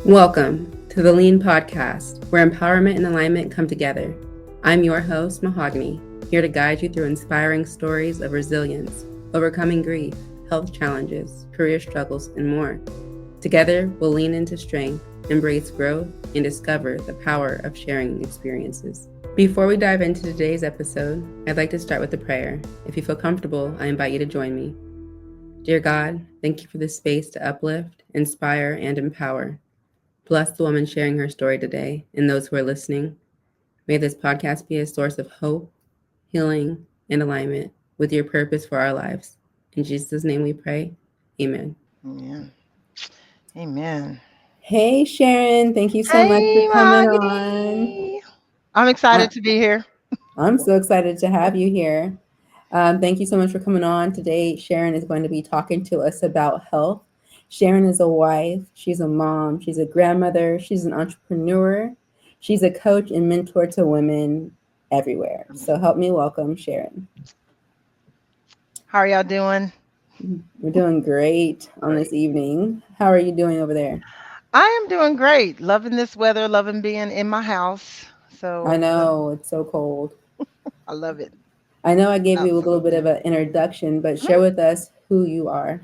Welcome to the Lean Podcast, where empowerment and alignment come together. I'm your host, Mahogany, here to guide you through inspiring stories of resilience, overcoming grief, health challenges, career struggles, and more. Together, we'll lean into strength, embrace growth, and discover the power of sharing experiences. Before we dive into today's episode, I'd like to start with a prayer. If you feel comfortable, I invite you to join me. Dear God, thank you for this space to uplift, inspire, and empower. Bless the woman sharing her story today and those who are listening. May this podcast be a source of hope, healing, and alignment with your purpose for our lives. In Jesus' name we pray. Amen. Yeah. Amen. Hey, Sharon. Thank you so much for Hey, coming on. Mahogany. I'm excited I- to be here. I'm so excited to have you here. Thank you so much for coming on. Today, Sharon is going to be talking to us about health. Sharon is a wife, she's a mom, she's a grandmother, she's an entrepreneur, she's a coach and mentor to women everywhere. So help me welcome Sharon. How are y'all doing? We're doing great on this Great. evening. How are you doing over there? I am doing great. Loving this weather, loving being in my house. I So know it's so cold. I love it. I know I gave you a little bit Absolutely. of an introduction, but share with us who you are.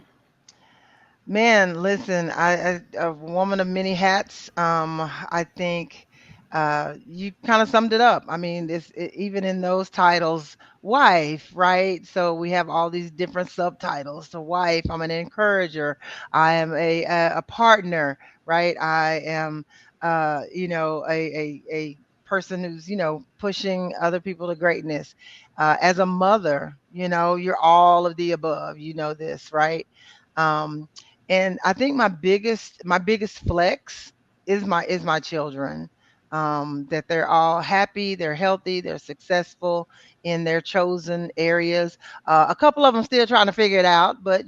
Man, listen, a woman of many hats. I think you kind of summed it up. I mean, even in those titles, wife, right? So we have all these different subtitles. So, wife, I'm an encourager. I am a partner, right? I am, a person who's pushing other people to greatness. As a mother, you're all of the above. You know this, right? Um, and I think my biggest flex is my children. That they're all happy, they're healthy, they're successful in their chosen areas. A couple of them still trying to figure it out, but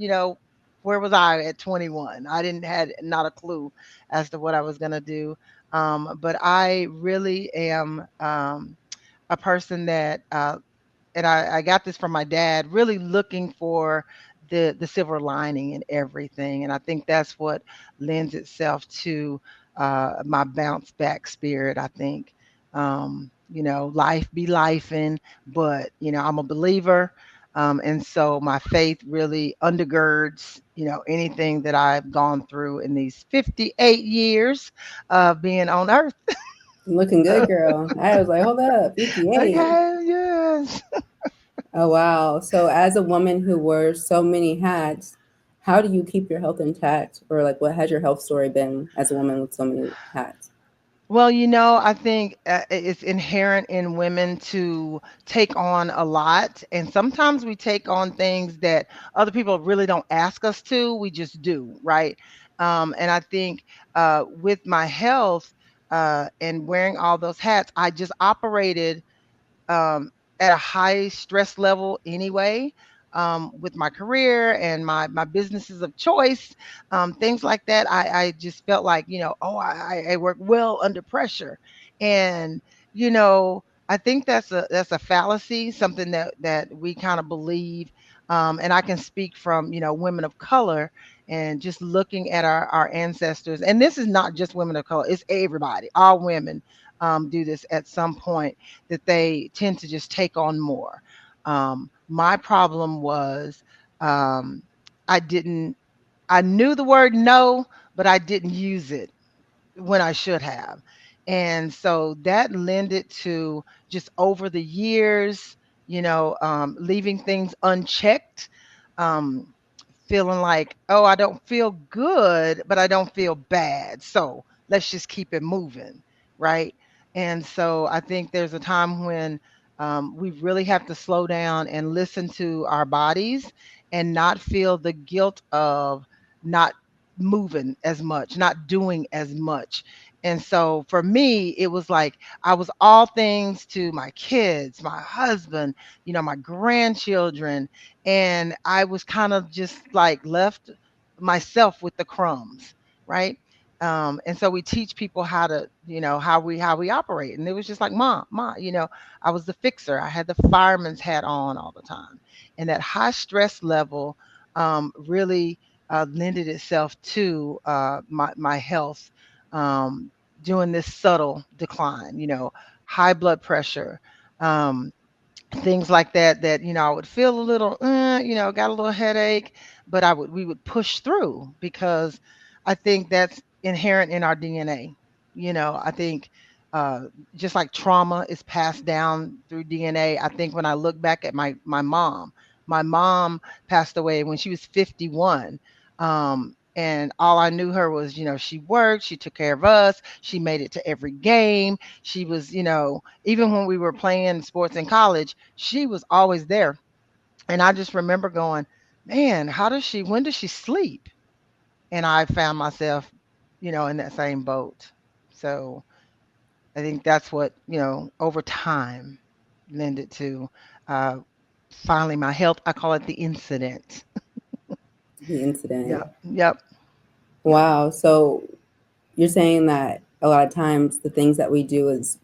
where was I at 21? I didn't had not a clue as to what I was gonna do. But I really am a person that and I got this from my dad, really looking for the silver lining in everything. And I think that's what lends itself to my bounce back spirit. I think, life be lifing, but, I'm a believer. And so my faith really undergirds, anything that I've gone through in these 58 years of being on earth. Looking good, girl. I was like, hold up, 58. Okay, yes. Oh, wow. So, as a woman who wears so many hats, how do you keep your health intact? Or, like, what has your health story been as a woman with so many hats? Well, I think it's inherent in women to take on a lot. And sometimes we take on things that other people really don't ask us to. We just do, right? And I think with my health and wearing all those hats, I just operated um, at a high stress level anyway. With my career and my businesses of choice, things like that, I just felt like I work well under pressure, and I think that's a fallacy, something that we kind of believe, and I can speak from women of color and just looking at our ancestors, and this is not just women of color; it's everybody, all women do this at some point that they tend to just take on more. My problem was um, I didn't, I knew the word no, but I didn't use it when I should have. And so that lended to just over the years, leaving things unchecked, um, feeling like, oh, I don't feel good, but I don't feel bad. So let's just keep it moving. Right. And so I think there's a time when we really have to slow down and listen to our bodies and not feel the guilt of not moving as much, not doing as much. And so for me, it was like I was all things to my kids, my husband, my grandchildren, and I was kind of just like left myself with the crumbs, right? And so we teach people how to, how we operate, and it was just like, mom, I was the fixer. I had the fireman's hat on all the time, and that high stress level really lended itself to my health. um, doing this subtle decline, high blood pressure, um, things like that, that I would feel a little got a little headache, but we would push through because I think that's inherent in our DNA. I think uh just like trauma is passed down through DNA. I think when I look back at my mom passed away when she was 51. And all I knew her was, she worked, she took care of us, she made it to every game. She was, even when we were playing sports in college, she was always there. And I just remember going, man, when does she sleep? And I found myself, in that same boat. So I think that's what, over time lended to uh, finally my health. I call it the incident. The incident. Yep. Yep. Yep. Wow. So you're saying that a lot of times the things that we do is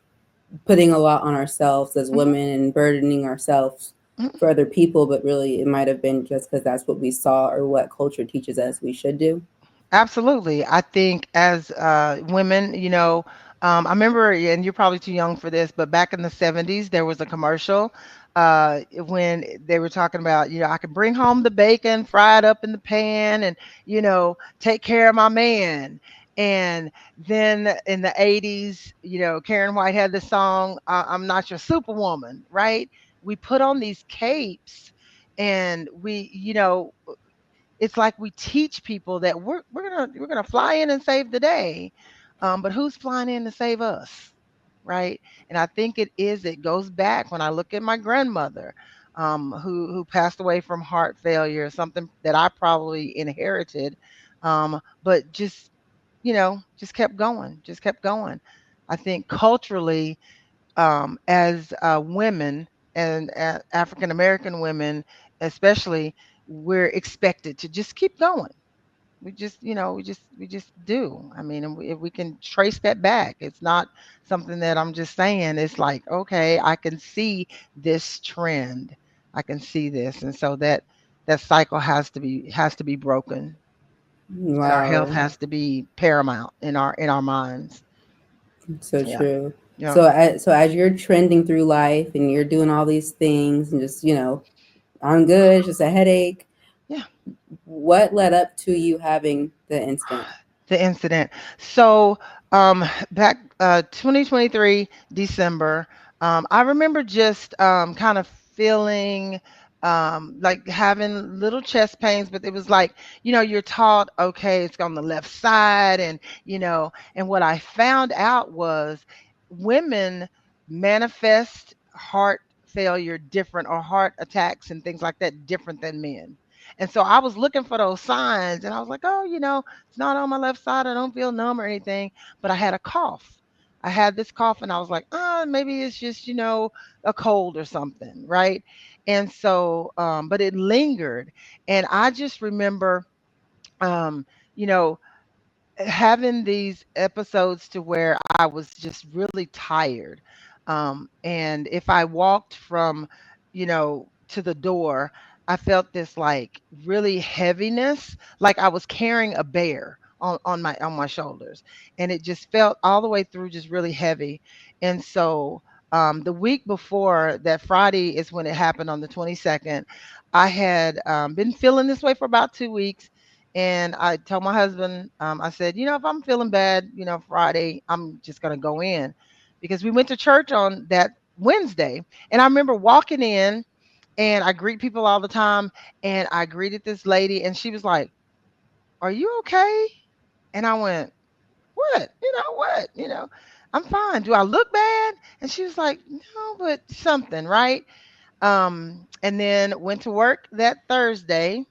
putting a lot on ourselves as Hmm. women and burdening ourselves Hmm. for other people, but really it might have been just because that's what we saw or what culture teaches us we should do. Absolutely. I think as women, I remember, and you're probably too young for this, but back in the 70s, there was a commercial when they were talking about, I can bring home the bacon, fry it up in the pan, and, take care of my man. And then in the 80s, Karen White had the song, I'm Not Your Superwoman, right? We put on these capes and it's like we teach people that we're gonna fly in and save the day, but who's flying in to save us, right? And I think it goes back when I look at my grandmother, who passed away from heart failure, something that I probably inherited, but just kept going, just kept going. I think culturally, as women and African American women, especially, we're expected to just keep going. We just do. I mean, and if we can trace that back, it's not something that I'm just saying. It's like, okay, I can see this trend. I can see this, and so that cycle has to be broken, and our health Wow. has to be paramount in our minds. So Yeah, true. yeah, So as you're trending through life and you're doing all these things and just, I'm good, it's just a headache. yeah. What led up to you having the incident? The incident. So, back 2023 December, I remember just kind of feeling like having little chest pains, but it was like, you're taught, okay, it's on the left side, and what I found out was women manifest heart failure different, or heart attacks and things like that different than men. And so I was looking for those signs, and I was like, oh, it's not on my left side. I don't feel numb or anything, but I had a cough. I had this cough, and I was like, oh, maybe it's just, a cold or something, right? And so, but it lingered. And I just remember, um, you know, having these episodes to where I was just really tired. And if I walked from, to the door, I felt this like really heaviness, like I was carrying a bear on my shoulders. And it just felt all the way through just really heavy. And so the week before that Friday is when it happened on the 22nd. I had been feeling this way for about 2 weeks, and I told my husband, I said, if I'm feeling bad, Friday, I'm just going to go in, because we went to church on that Wednesday. And I remember walking in, and I greet people all the time. And I greeted this lady, and she was like, are you okay? And I went, what? What? I'm fine. Do I look bad? And she was like, no, but something, right? And then went to work that Thursday,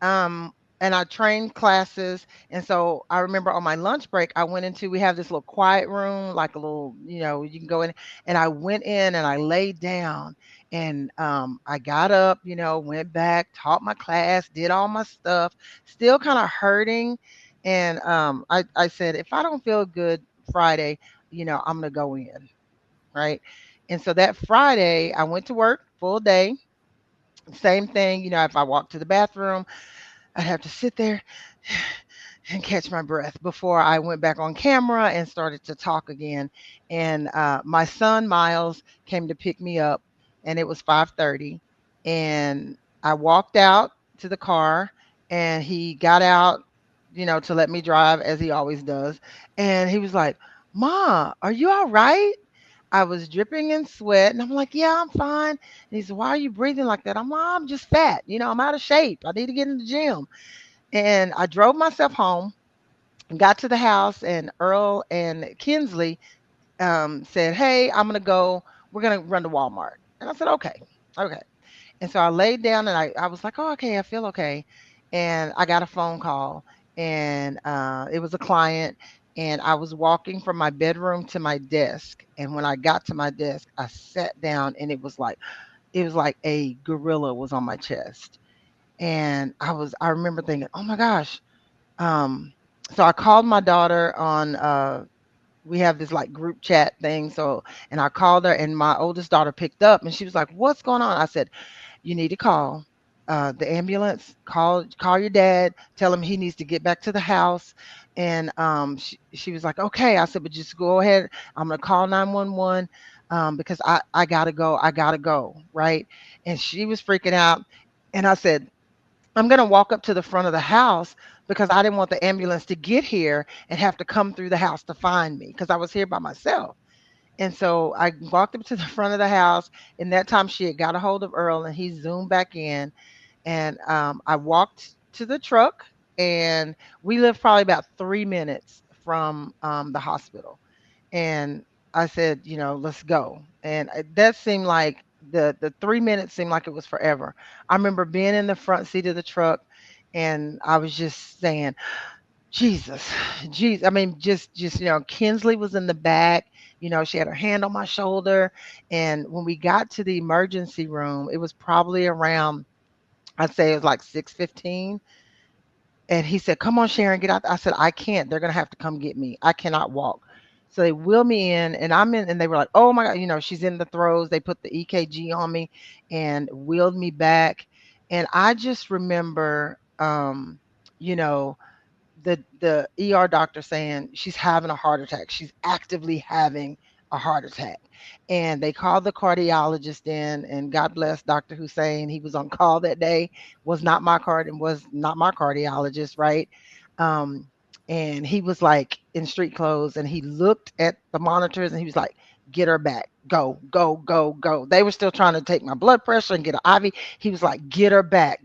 um, and I trained classes. And so I remember on my lunch break, we have this little quiet room, like a little, you can go in. And I went in and I laid down, and I got up, went back, taught my class, did all my stuff, still kind of hurting. And I said, if I don't feel good Friday, I'm going to go in. Right. And so that Friday, I went to work full day. Same thing, if I walked to the bathroom, I'd have to sit there and catch my breath before I went back on camera and started to talk again. And my son Miles came to pick me up, and it was 5:30, and I walked out to the car, and he got out, to let me drive as he always does. And he was like, "Ma, are you all right?" I was dripping in sweat, and I'm like, "Yeah, I'm fine." And he said, "Why are you breathing like that?" I'm just fat. I'm out of shape. I need to get in the gym. And I drove myself home, got to the house, and Earl and Kinsley said, "Hey, I'm gonna go. We're gonna run to Walmart." And I said, "Okay, okay." And so I laid down, and I was like, "Oh, okay, I feel okay." And I got a phone call, and it was a client. And I was walking from my bedroom to my desk. And when I got to my desk, I sat down, and it was like a gorilla was on my chest. And I remember thinking, "Oh my gosh." Um, so I called my daughter on we have this like group chat thing. So, and I called her, and my oldest daughter picked up, and she was like, "What's going on?" I said, "You need to call the ambulance. Call your dad. Tell him he needs to get back to the house." And she was like, "Okay." I said, "But just go ahead. I'm gonna call 911 because I gotta go. I gotta go." Right. And she was freaking out. And I said, "I'm going to walk up to the front of the house because I didn't want the ambulance to get here and have to come through the house to find me because I was here by myself." And so I walked up to the front of the house. And that time she had got a hold of Earl, and he zoomed back in. And I walked to the truck, and we lived probably about 3 minutes from the hospital. And I said, "Let's go." And that seemed like the 3 minutes seemed like it was forever. I remember being in the front seat of the truck, and I was just saying, "Jesus, Jesus." I mean, just Kinsley was in the back. She had her hand on my shoulder. And when we got to the emergency room, it was probably around, I'd say it was like 6:15. And he said, "Come on, Sharon, get out." I said, "I can't. They're gonna have to come get me. I cannot walk." So they wheel me in, and I'm in, and they were like, "Oh my God," she's in the throes. They put the EKG on me and wheeled me back. And I just remember, you know, the ER doctor saying she's having a heart attack. She's actively having a heart attack. And they called the cardiologist in, and God bless Dr. Hussein. He was on call that day, was not my cardiologist, right? Um, and he was like in street clothes, and he looked at the monitors, and he was like, "Get her back. Go, go, go, go." They were still trying to take my blood pressure and get an IV. He was like, get her back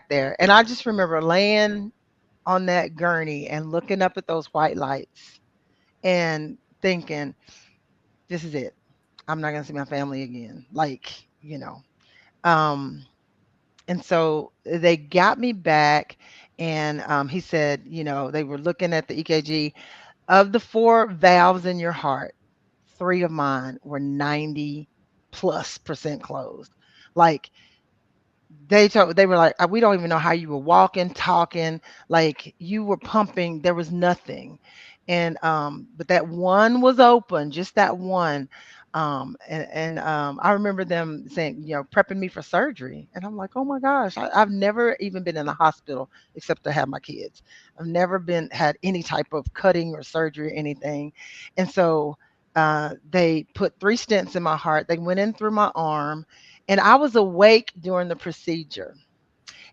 there." And I just remember laying on that gurney and looking up at those white lights and thinking, "This is it. I'm not going to see my family again." Like, you know. Um, and so they got me back, and he said, they were looking at the EKG. Of the four valves in your heart, three of mine were 90 plus percent closed. Like, they were like, We don't even know how you were walking, talking, like you were pumping, there was nothing." And but that one was open, just that one. And I remember them saying, prepping me for surgery. And I'm like, "Oh my gosh, I've never even been in the hospital except to have my kids. I've never been had any type of cutting or surgery or anything." And so they put three stents in my heart. They went in through my arm, and I was awake during the procedure.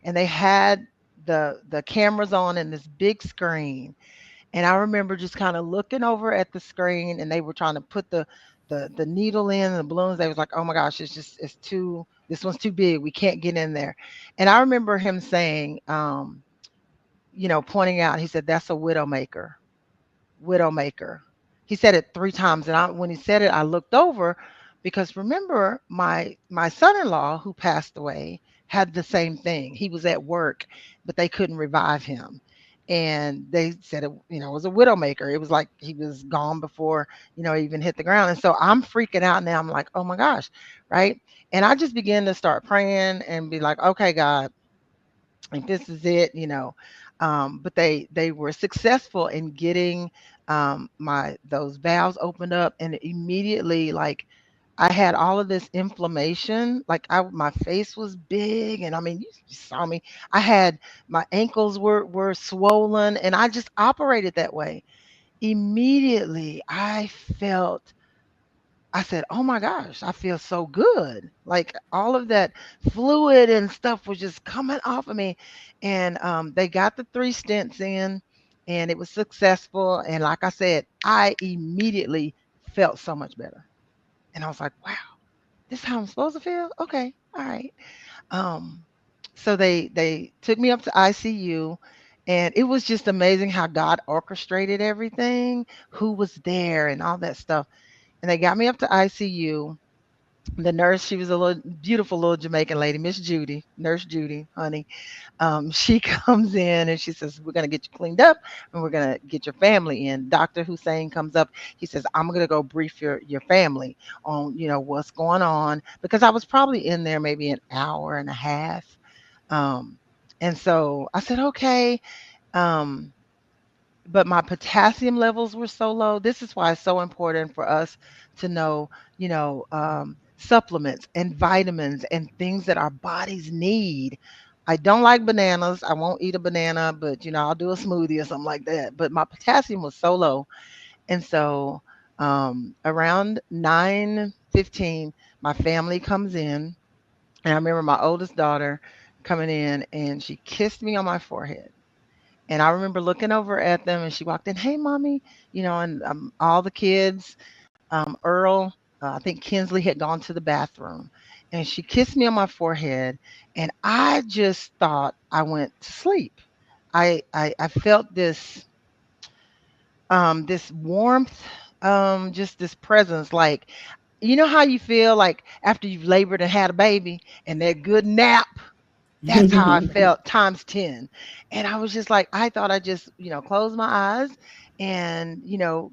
And they had the cameras on and this big screen. And I remember just kind of looking over at the screen, and they were trying to put the needle in and the balloons. They was like, "Oh my gosh, it's too this one's too big. We can't get in there." And I remember him saying, pointing out, he said, "That's a widowmaker." Widowmaker. He said it three times, and when he said it, I looked over because remember my son-in-law who passed away had the same thing. He was at work, but they couldn't revive him, and they said it was a widowmaker. It was like he was gone before he even hit the ground. And so I'm freaking out now. I'm like, "Oh my gosh," right? And I just began to start praying and be like, "Okay, God, like this is it." But they were successful in getting my those valves opened up, and immediately, like, I had all of this inflammation. Like my face was big, and I mean, you saw me. I had my ankles were swollen, and I just operated that way. Immediately, I felt. I said, "Oh my gosh, I feel so good!" Like all of that fluid and stuff was just coming off of me, and they got the 3 stents in, and it was successful. And like I said, I immediately felt so much better, and I was like, "Wow." This how I'm supposed to feel? Okay. All right. Um, so they took me up to ICU, and it was just amazing how God orchestrated everything, who was there and all that stuff. And they got me up to ICU. The nurse, she was a little beautiful little Jamaican lady, Miss Judy, Nurse Judy, honey. She comes in and she says, "We're going to get you cleaned up and we're going to get your family in." Dr. Hussein comes up. He says, "I'm going to go brief your family on, what's going on," because I was probably in there maybe an hour and a half. Um, and so I said, "Okay." Um, but my potassium levels were so low. This is why it's so important for us to know, supplements and vitamins and things that our bodies need. I don't like bananas. I won't eat a banana, but I'll do a smoothie or something like that. But my potassium was so low, and so around 9:15, my family comes in, and I remember my oldest daughter coming in, and she kissed me on my forehead. And I remember looking over at them, and she walked in, "Hey, mommy," and all the kids, Earl, I think Kinsley had gone to the bathroom, and she kissed me on my forehead, and I just thought I went to sleep. I felt this warmth, just this presence, like how you feel like after you've labored and had a baby, and that good nap. That's how I felt times 10. And I was just like, I thought I just, closed my eyes and,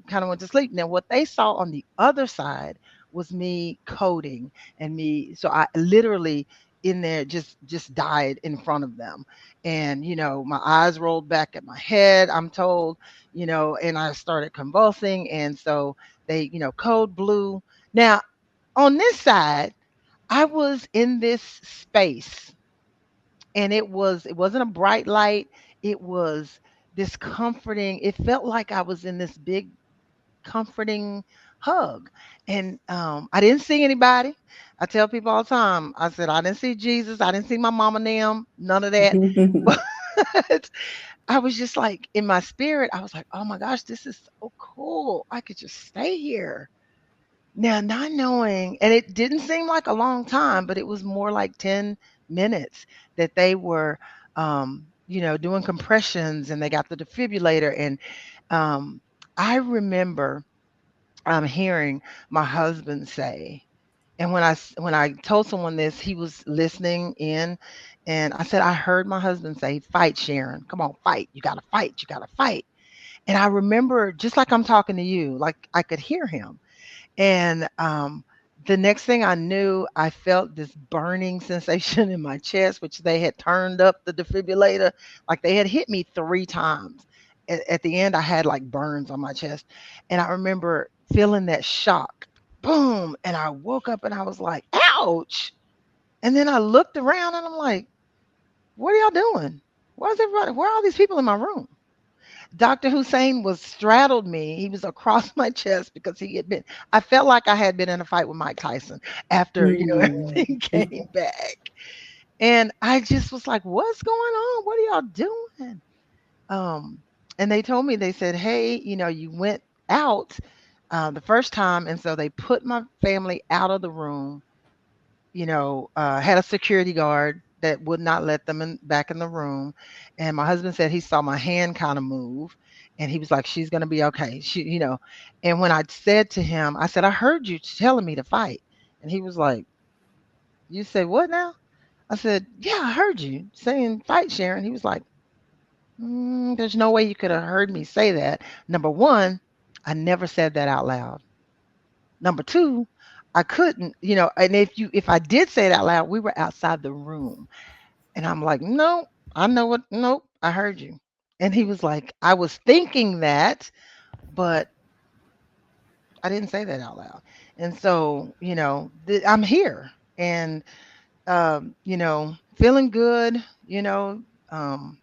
kind of went to sleep. Now, what they saw on the other side was me coding and me. So I literally in there just died in front of them. And, my eyes rolled back at my head, I'm told, and I started convulsing. And so they, code blue. Now, on this side, I was in this space, and it wasn't a bright light. It was this comforting. It felt like I was in this big comforting hug. And I didn't see anybody. I tell people all the time, I said I didn't see Jesus, I didn't see my mama and them, none of that. But I was just like, in my spirit, I was like, "Oh my gosh, this is so cool, I could just stay here." Now, not knowing, and it didn't seem like a long time, but it was more like 10 minutes that they were, doing compressions, and they got the defibrillator. And um, I remember hearing my husband say, and when I told someone this, he was listening in, and I said, I heard my husband say, "Fight, Sharon. Come on, fight. You got to fight. You got to fight." And I remember, just like I'm talking to you, like I could hear him. And the next thing I knew, I felt this burning sensation in my chest, which they had turned up the defibrillator. Like they had hit me 3 times. At the end, I had like burns on my chest. And I remember feeling that shock. Boom. And I woke up and I was like, "Ouch." And then I looked around and I'm like, "What are y'all doing? Where's everybody? Where are all these people in my room?" Dr. Hussein was straddled me. He was across my chest because he had been, I felt like I had been in a fight with Mike Tyson after, everything came back. And I just was like, "What's going on? What are y'all doing?" Um, and they told me, they said, "Hey, you went out the first time." And so they put my family out of the room, had a security guard that would not let them back in the room. And my husband said he saw my hand kind of move, and he was like, "She's going to be okay." And when I said to him, I said, "I heard you telling me to fight." And he was like, "You say what now?" I said, "Yeah, I heard you saying fight, Sharon." He was like, "There's no way you could have heard me say that. Number one, I never said that out loud. Number two, I couldn't, and if I did say it out loud, we were outside the room." And I'm like, "No, I know what, nope, I heard you." And he was like, "I was thinking that, but I didn't say that out loud. And so, I'm here and, feeling good, um,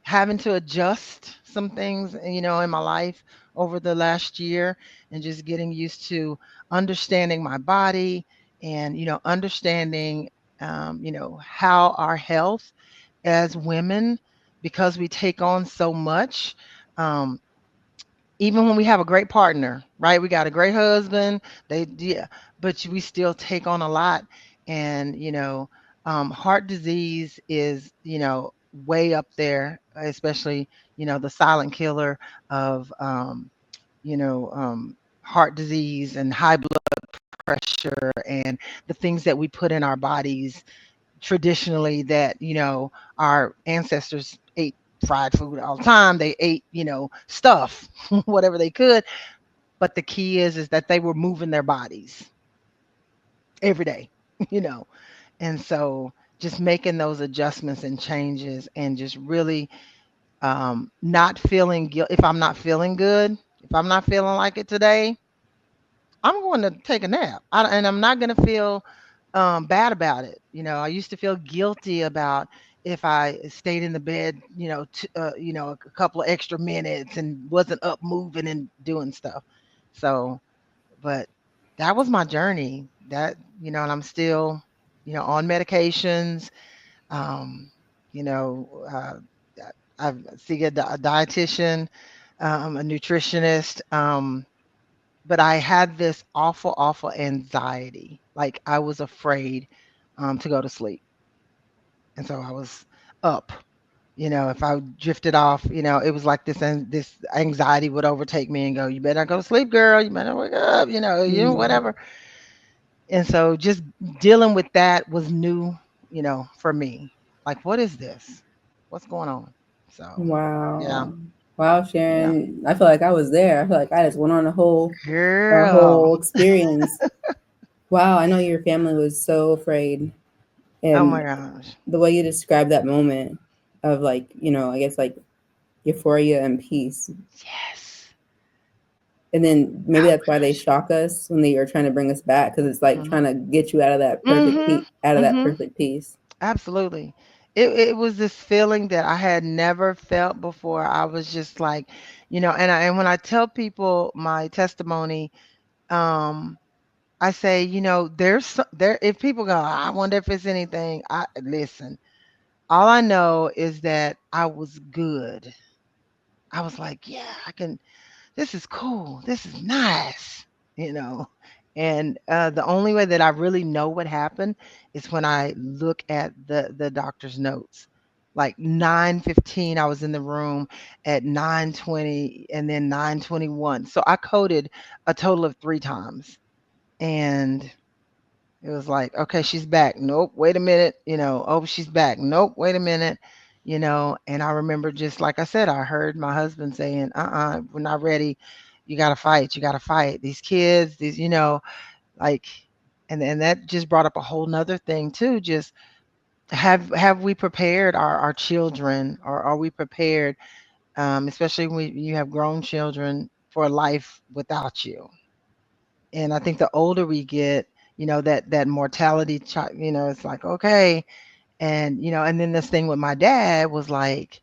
having to adjust some things, in my life over the last year and just getting used to understanding my body and, understanding, how our health as women, because we take on so much. Um, Even when we have a great partner, right? We got a great husband, yeah, but we still take on a lot. And, heart disease is, way up there, especially, the silent killer of, heart disease and high blood pressure and the things that we put in our bodies traditionally that, our ancestors ate fried food all the time. They ate, stuff, whatever they could. But the key is that they were moving their bodies every day, you know. And so just making those adjustments and changes and just really not feeling guilt. If I'm not feeling good, if I'm not feeling like it today, I'm going to take a nap. And I'm not going to feel bad about it. I used to feel guilty about if I stayed in the bed, a couple of extra minutes and wasn't up moving and doing stuff. So, but that was my journey. And I'm still, on medications. Um, you know, I see a dietitian, a nutritionist. But I had this awful, awful anxiety. Like I was afraid to go to sleep. And so I was up. If I drifted off, it was like this anxiety would overtake me and go, "You better not go to sleep, girl. You better wake up." Mm. Whatever. And so just dealing with that was new, for me. Like, what is this? What's going on? So, yeah, Wow. Wow, yeah, Sharon. I feel like I was there. I feel like I just went on a girl. whole experience. Wow, I know your family was so afraid. Oh my And gosh. the way you described that moment of like, I guess like euphoria and peace. Yes. And then maybe Oh that's my why they gosh. shock us when they are trying to bring us back because it's like Mhm. trying to get you out of that perfect Mhm. out of that Mhm. perfect peace. Absolutely. It was this feeling that I had never felt before. I was just like, and when I tell people my testimony, um, I say, there if people go, I wonder if it's anything. I listen. All I know is that I was good. I was like, yeah, I can this is cool. This is nice, you know. And the only way that I really know what happened is when I look at the doctor's notes. Like 9:15, I was in the room at 9:20 and then 9:21. So I coded a total of 3 times. And it was like, okay, she's back. Nope, wait a minute. Oh, she's back. Nope, wait a minute. And I remember just like I said, I heard my husband saying, we're not ready. You got to fight. You got to fight. These kids, like, and that just brought up a whole nother thing too. Just have we prepared our children, or are we prepared, especially when you have grown children, for life without you? And I think the older we get, that mortality, it's like, okay. And, and then this thing with my dad was like,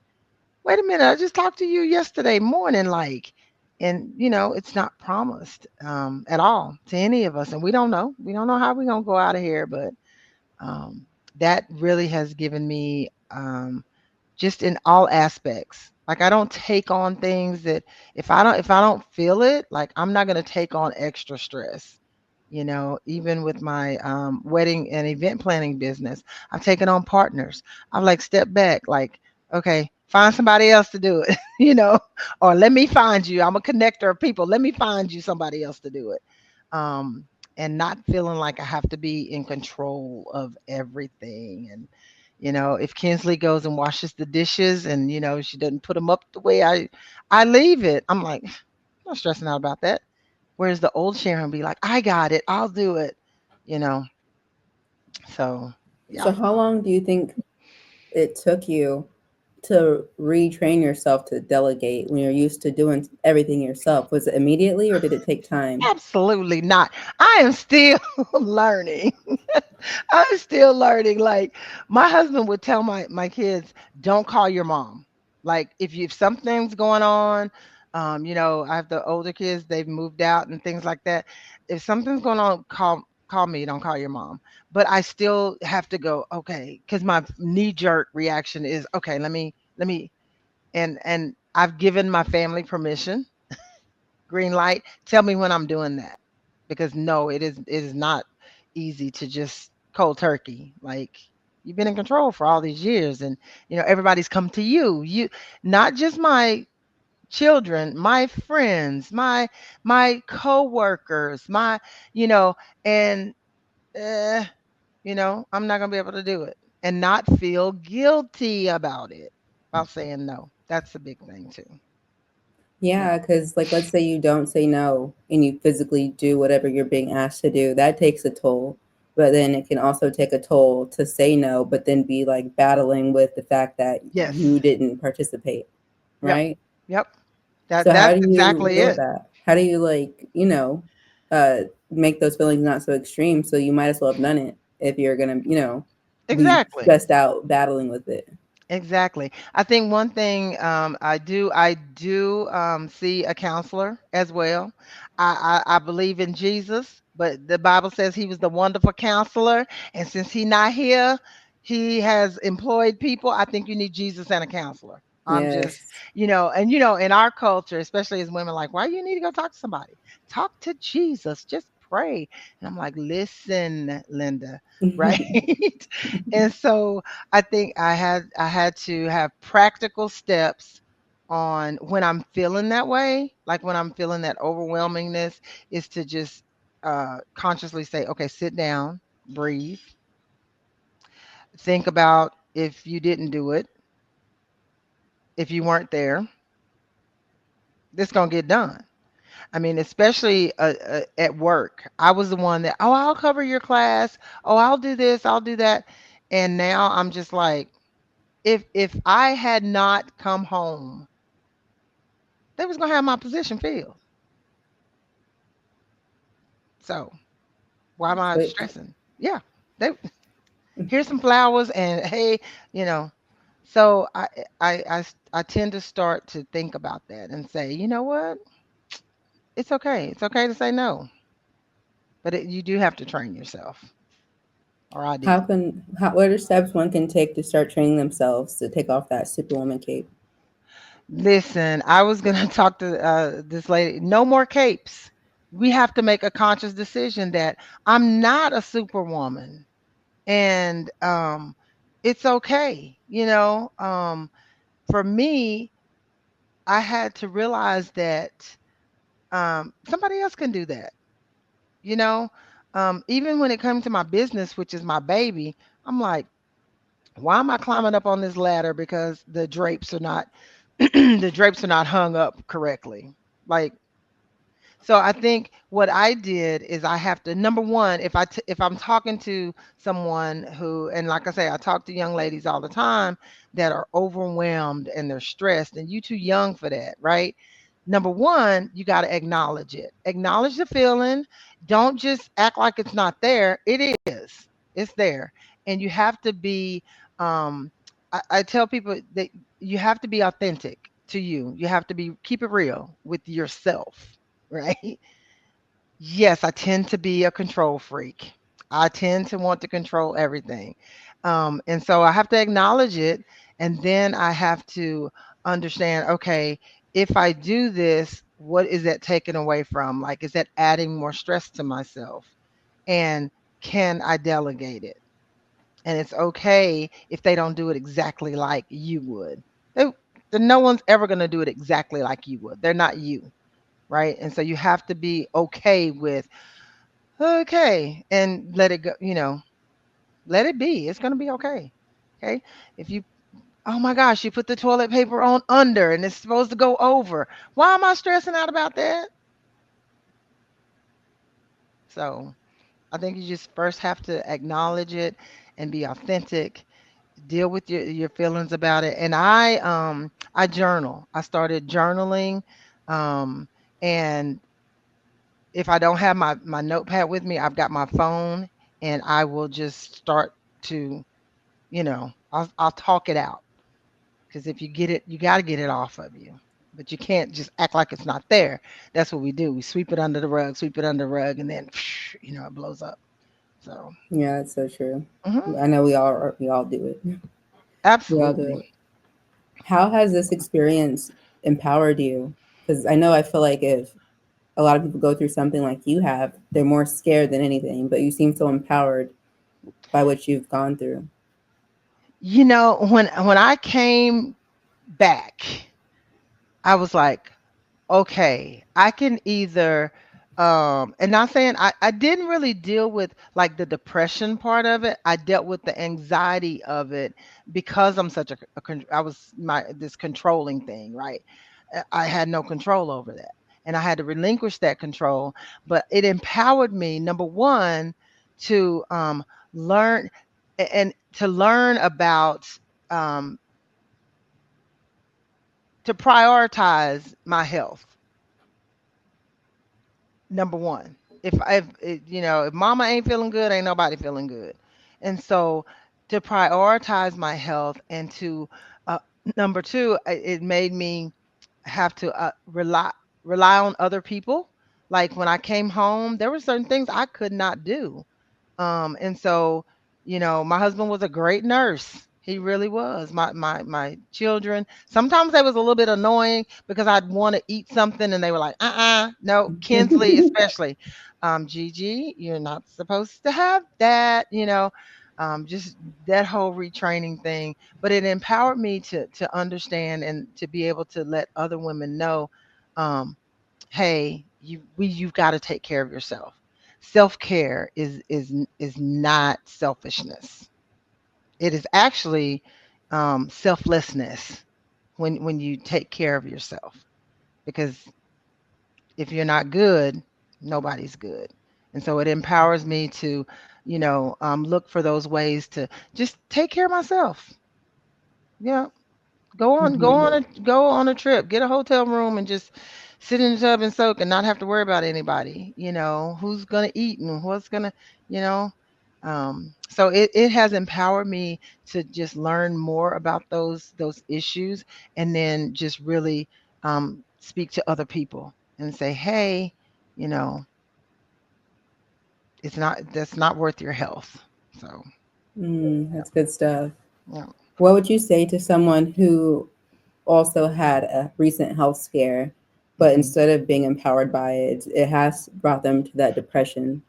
wait a minute, I just talked to you yesterday morning, like, and, it's not promised at all to any of us. And we don't know. We don't know how we're going to go out of here. But um, that really has given me just in all aspects. Like I don't take on things that if I don't feel it, like I'm not going to take on extra stress. Even with my wedding and event planning business, I've taken on partners. I've like stepped back, like, okay, find somebody else to do it, or let me find you. I'm a connector of people. Let me find you somebody else to do it. Um, and not feeling like I have to be in control of everything. And if Kinsley goes and washes the dishes and she doesn't put them up the way I leave it, I'm like, I'm not stressing out about that. Whereas the old Sharon be like, I got it, I'll do it, you know. So yeah. So how long do you think it took you to retrain yourself to delegate when you're used to doing everything yourself? Was it immediately or did it take time? Absolutely not. I am still learning. I'm still learning. Like my husband would tell my kids, don't call your mom. Like if something's going on, I have the older kids, they've moved out and things like that. If something's going on, call me, don't call your mom. But I still have to go, okay, because my knee jerk reaction is okay, let me and I've given my family permission, green light, tell me when I'm doing that. Because no, it is not easy to just cold turkey. Like you've been in control for all these years and everybody's come to you. You not just my children, my friends, my coworkers, my you know, and uh, I'm not gonna be able to do it and not feel guilty about it. About saying no. That's a big thing too. Yeah. Yeah, because like let's say you don't say no and you physically do whatever you're being asked to do, that takes a toll. But then it can also take a toll to say no, but then be like battling with the fact that Yes. you didn't participate, Yep. right? Yep. So how That's do you exactly deal with it. that? How do you uh, make those feelings not so extreme? So you might as well have done it if you're gonna, be Exactly. stressed out battling with it. Exactly. I think one thing I do see a counselor as well. I believe in Jesus, but the Bible says he was the wonderful counselor, and since he not here, he has employed people. I think you need Jesus and a counselor. I'm just, Yes. and in our culture, especially as women, like, why you need to go talk to somebody? Talk to Jesus. Just pray. And I'm like, listen, Linda, right? And so I think I had to have practical steps on when I'm feeling that way, like when I'm feeling that overwhelmingness, is to just consciously say, okay, sit down, breathe, think about if you didn't do it, if you weren't there, this gonna get done. I mean, especially at work, I was the one that, oh, I'll cover your class, oh, I'll do this, I'll do that, and now I'm just like, if I had not come home, they was gonna have my position filled. So why am I Quick. stressing? Yeah, they here's some flowers and hey, you know. So I tend to start to think about that and say, you know what? It's okay. It's okay to say no, but you do have to train yourself, or I did. What are steps one can take to start training themselves to take off that superwoman cape? Listen, I was gonna talk to this lady. No more capes. We have to make a conscious decision that I'm not a superwoman. And it's okay, for me, I had to realize that somebody else can do that, you know even when it comes to my business, which is my baby. I'm like, why am I climbing up on this ladder because the drapes are not the drapes are not hung up correctly? Like, so I think what I did is I have to, number one, if I'm talking to someone who, and like I say, I talk to young ladies all the time that are overwhelmed and they're stressed, and you too young for that, right? Number one, you got to acknowledge it. Acknowledge the feeling. Don't just act like it's not there. It is. It's there, and you have to be. I tell people that you have to be authentic to you. You have to be keep it real with yourself, right? Yes, I tend to be a control freak. I tend to want to control everything. And so I have to acknowledge it. And then I have to understand, okay, if I do this, what is that taken away from? Like, is that adding more stress to myself? And can I delegate it? And it's okay if they don't do it exactly like you would. They, no one's ever going to do it exactly like you would. They're not you, right? And so you have to be okay with, okay, and let it go, let it be. It's going to be okay. Okay. If you, oh my gosh, you put the toilet paper on under and it's supposed to go over. Why am I stressing out about that? So I think you just first have to acknowledge it and be authentic deal with your feelings about it. And I journal. I started journaling, um and if I don't have my notepad with me, I've got my phone, and I will just start to, I'll talk it out, because if you get it, you got to get it off of you. But you can't just act like it's not there. That's what we do. We sweep it under the rug, sweep it under the rug, and then it blows up. So, Yeah, that's so true. mhm, I know we all do it. We all do absolutely. it. How has this experience empowered you? Because I know I feel like if a lot of people go through something like you have, they're more scared than anything, but you seem so empowered by what you've gone through. When I came back, I was like, okay, I can either, and not saying I didn't really deal with like the depression part of it. I dealt with the anxiety of it because I'm such I was this controlling thing, right? I had no control over that. And I had to relinquish that control, but it empowered me, number one, to learn and to learn about, um, to prioritize my health. Number one, if mama ain't feeling good, ain't nobody feeling good. And so to prioritize my health, and to uh, number two, it made me have to rely on other people. Like when I came home, there were certain things I could not do. And so, my husband was a great nurse. He really was. My children, sometimes they was a little bit annoying because I'd want to eat something and they were like, no, Kinsley especially. Gigi, you're not supposed to have that, just that whole retraining thing. But it empowered me to understand and to be able to let other women know, um, hey, you've got to take care of yourself. Self-care is not selfishness. It is actually selflessness when you take care of yourself. Because if you're not good, nobody's good. And so it empowers me to, look for those ways to just take care of myself. Yeah. Hmm. Go on a trip. Get a hotel room and just sit in the tub and soak and not have to worry about anybody. Who's gonna eat and what's gonna, you know. So it has empowered me to just learn more about those issues, and then just really speak to other people and say, hey, you know, that's not worth your health. So yeah, That's good stuff. yeah. What would you say to someone who also had a recent health scare, but Mhm. instead of being empowered by it, it has brought them to that depression?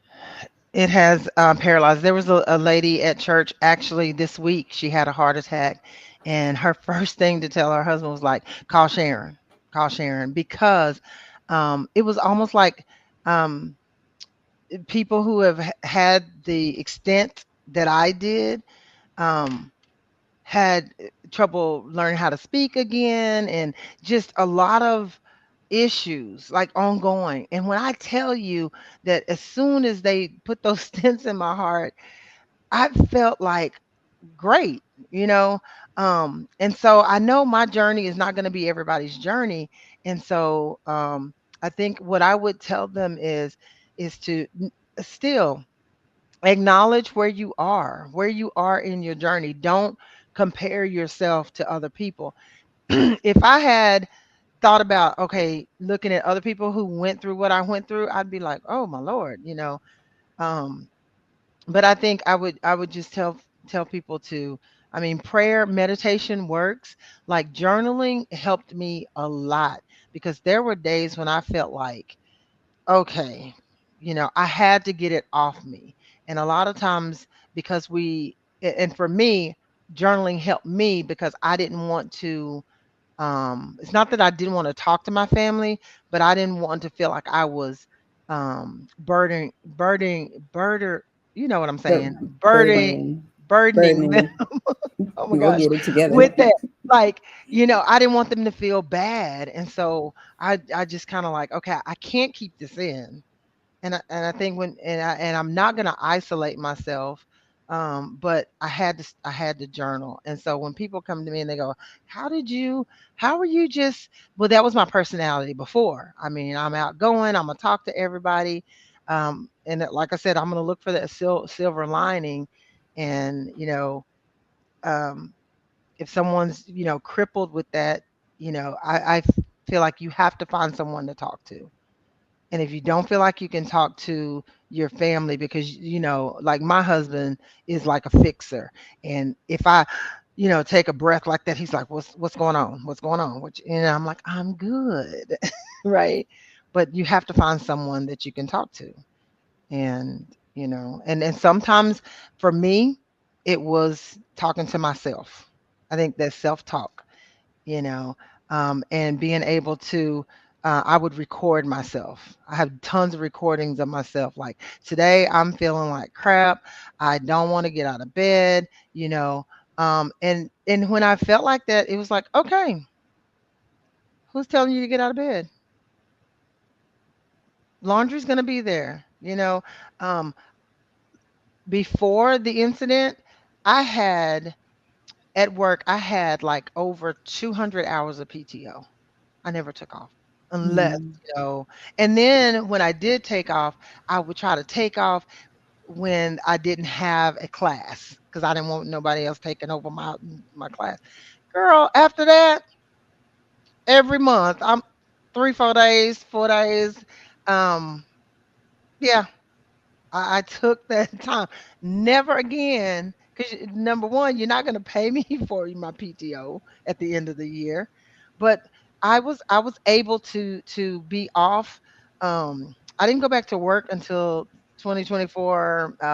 It has paralyzed. There was a lady at church actually this week. She had a heart attack, and her first thing to tell her husband was like, call Sharon," because it was almost like um, people who have had the extent that I did. Um, had trouble learning how to speak again, and just a lot of issues like ongoing. And when I tell you that as soon as they put those stents in my heart, I felt like great, you know. And so I know my journey is not going to be everybody's journey. And so I think what I would tell them is to still acknowledge where you are in your journey. Don't compare yourself to other people. If I had thought about, okay, looking at other people who went through what I went through, I'd be like, oh my Lord, um but I think I would just tell people to, I mean, prayer, meditation works. Like journaling helped me a lot, because there were days when I felt like, okay, I had to get it off me. And a lot of times, because and for me, journaling helped me because I didn't want to, it's not that I didn't want to talk to my family, but I didn't want to feel like I was you know what I'm But saying? burdening, Burdening them. burdening, Oh my we'll gosh. get it together. With that, like, I didn't want them to feel bad. And so I just kind of like, okay, I can't keep this in. And I think I'm not gonna isolate myself. But I had to journal. And so when people come to me and they go, "How did you? How were you just?" Well, that was my personality before. I mean, I'm outgoing. I'm gonna talk to everybody, like I said, I'm gonna look for that silver lining. And um, if someone's crippled with that, I feel like you have to find someone to talk to. And if you don't feel like you can talk to your family, because like my husband is like a fixer, and if I take a breath like that, he's like, what's going on, what's going on, which, and I'm like, I'm good. Right. But you have to find someone that you can talk to. And and sometimes for me it was talking to myself. I think that self-talk, you know, and being able to, I would record myself. I have tons of recordings of myself. Like, today, I'm feeling like crap. I don't want to get out of bed, and when I felt like that, it was like, okay, who's telling you to get out of bed? Laundry's gonna be there. Um, Before the incident, I had at work, I had like over 200 hours of PTO. I never took off unless, Mm. you know, and then when I did take off, I would try to take off when I didn't have a class because I didn't want nobody else taking over my class. Girl, after that, every month, I'm 3, 4 days, 4 days. Um, yeah, I took that time. Never again, because number one, you're not going to pay me for my PTO at the end of the year. But I was able to be off. I didn't go back to work until 2024